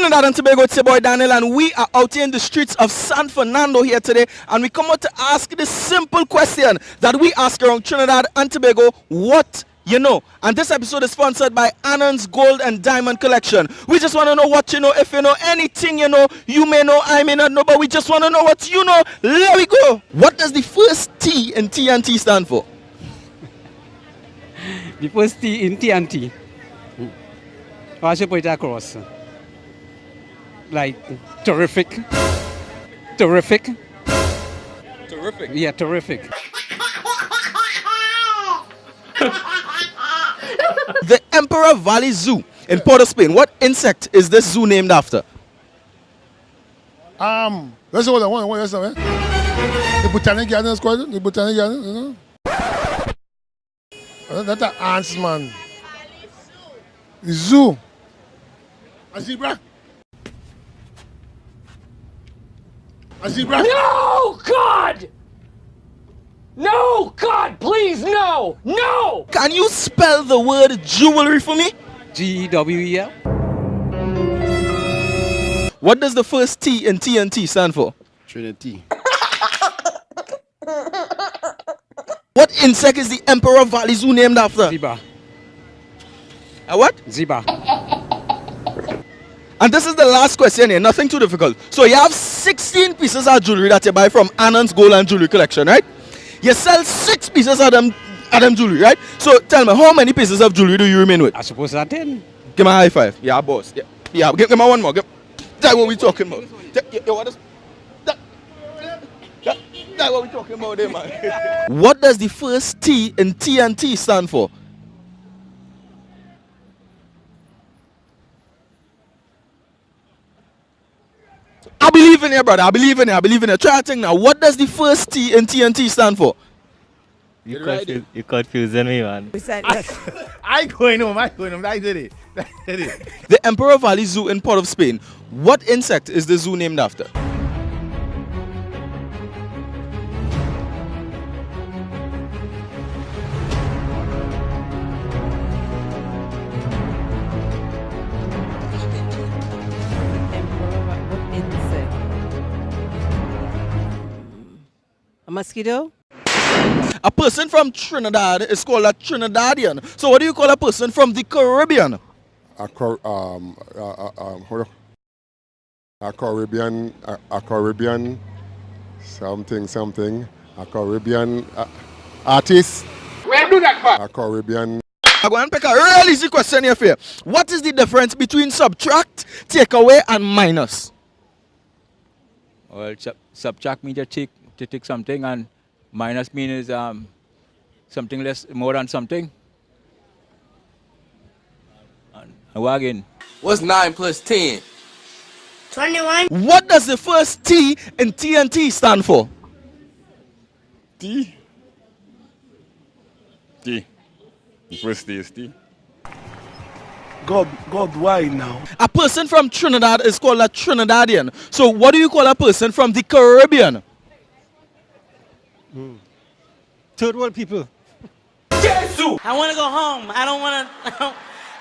Trinidad and Tobago, it's your boy Daniel, and we are out here in the streets of San Fernando here today, and we come out to ask this simple question that we ask around Trinidad and Tobago: what you know? And this episode is sponsored by Annan's Gold and Diamond Collection. We just want to know what you know. If you know anything, you know, you may know, I may not know, but we just want to know what you know. There we go. What does the first T in TNT stand for? The first T in TNT. I should put it across. Like, terrific. Terrific. Terrific. Yeah, terrific. The Emperor Valley Zoo in Port of Spain. What insect is this zoo named after? Let's hold on one second. The Botanic Gardens, the Botanic Gardens, you know? That's an ants, man. The zoo. A zebra. A zebra. No, God! No, God, please, no! No! Can you spell the word jewelry for me? GWEL. What does the first T in TNT stand for? Trinity. What insect is the Emperor Valley Zoo named after? Zebra. A what? Zebra. And this is the last question here, nothing too difficult. So you have 16 pieces of jewelry that you buy from Annan's Gold and Jewelry Collection, right? You sell 6 pieces of them jewelry, right? So tell me, how many pieces of jewelry do you remain with? I suppose that's 10. Give me a high five. Yeah, boss. Yeah. Give me one more. That's what we talking about. What we talking about there, man. What does the first T in TNT stand for? I believe in you, brother. I believe in you. Try to think now. What does the first T in TNT stand for? You confusing me, man. I going home. I did it. The Emperor Valley Zoo in Port of Spain. What insect is the zoo named after? A mosquito? A person from Trinidad is called a Trinidadian. So what do you call a person from the Caribbean? A Caribbean, something. A Caribbean artist. Where do that for? A Caribbean. I'm going to pick a real easy question here for you. What is the difference between subtract, take away, and minus? Well, subtract means to take something, and minus means something less, more than something. And wagon. What's 9 plus 10? 21. What does the first T in TNT stand for? T. The first T is T. God, why now? A person from Trinidad is called a Trinidadian. So what do you call a person from the Caribbean? Third world people. I want to go home. I don't want to.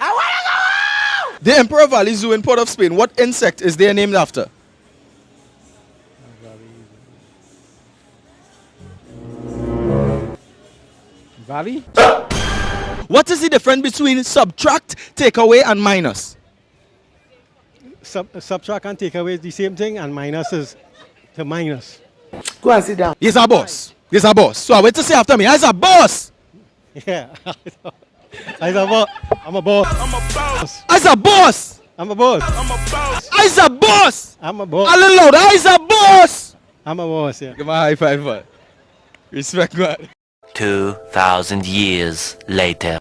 I want to go home! The Emperor Valley Zoo in Port of Spain. What insect is there named after? Valley? What is the difference between subtract, take away, and minus? Subtract and take away is the same thing, and minus is the minus. Go and sit down. He's a boss. He's a boss. So I wait to say after me. He's a boss. Yeah. I'm a boss. I'm a boss. He's a boss. I'm a boss. He's a boss. I'm a boss. A little louder. He's a boss. I'm a boss, yeah. Give me a high five, man. Respect, man. 2,000 years later.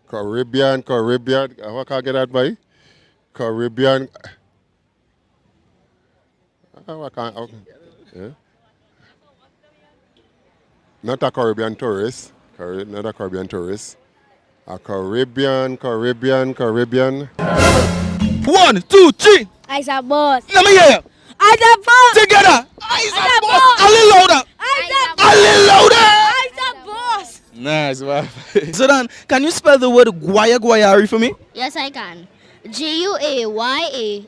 Caribbean. What can I get that by? Caribbean. Yeah. Not a Caribbean tourist. Not a Caribbean tourist. A Caribbean. 1, 2, 3. I's a boss. Let me hear you. I's a boss. Together. I's a boss. boss. A little louder. I's a A little louder. I's a boss. Nice, wow. Zodan, can you spell the word Guayari for me? Yes, I can. Guayare.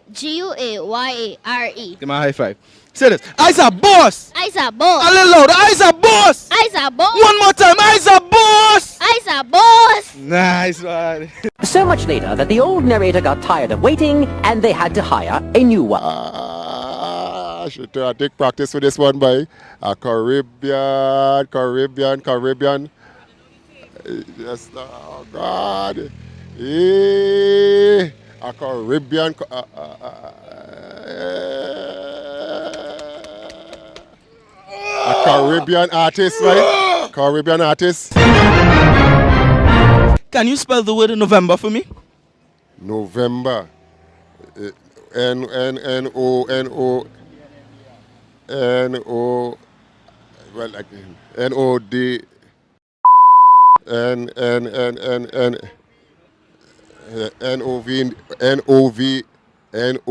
Give me a high five. Say this. Isa boss. Isa boss. A little louder. Isa boss. Isa boss. One more time. Isa boss. Isa boss. Nice one. So much later that the old narrator got tired of waiting and they had to hire a new one. I should take practice with this one, boy. Caribbean. Yes, oh God. A Caribbean. A Caribbean artist, right? Caribbean artist. Can you spell the word November for me? November. N-O. Well, like N-O-D.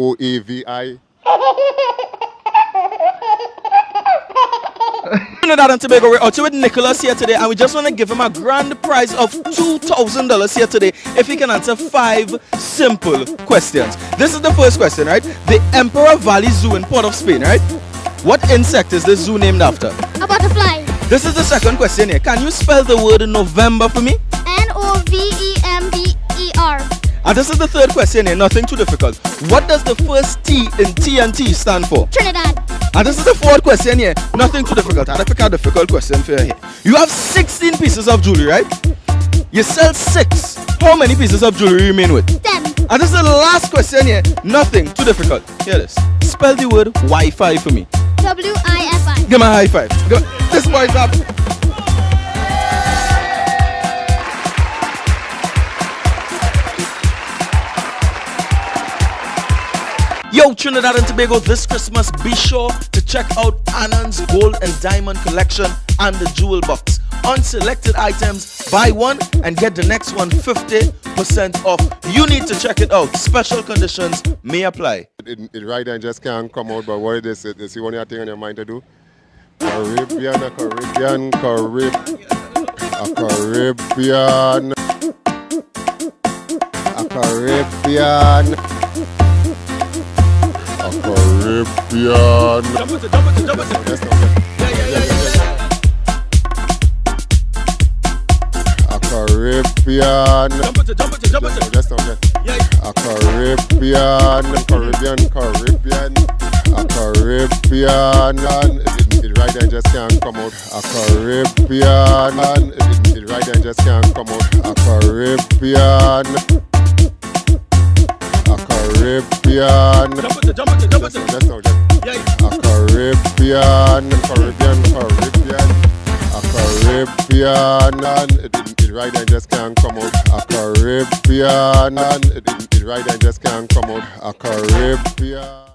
N-O-V-I. Trinidad and Tobago, we're out here with Nicholas here today, and we just want to give him a grand prize of $2,000 here today if he can answer 5 simple questions. This is the first question, right? The Emperor Valley Zoo in Port of Spain, right? What insect is this zoo named after? A butterfly. This is the second question here. Can you spell the word November for me? November. And this is the third question here, nothing too difficult. What does the first T in TNT stand for? Trinidad. And this is the fourth question here, nothing too difficult. I pick a difficult question for you here. You have 16 pieces of jewelry, right? You sell 6. How many pieces of jewelry remain with? 10. And this is the last question here, nothing too difficult. Hear this. Spell the word Wi-Fi for me. W-I-F-I. Give me a high five. This boy's up. Yo, Trinidad and Tobago, this Christmas, be sure to check out Anand's Gold and Diamond Collection and the Jewel Box. On selected items, buy one and get the next one 50% off. You need to check it out. Special conditions may apply. It right and just can't come out, but what it is the only thing on your mind to do. Caribbean. A Caribbean. It right and just can't come out. A Caribbean. It right and just can't come out. A Caribbean. A Caribbean. A Caribbean. It right and just can't come out. A Caribbean. It right and just can't come out. A Caribbean.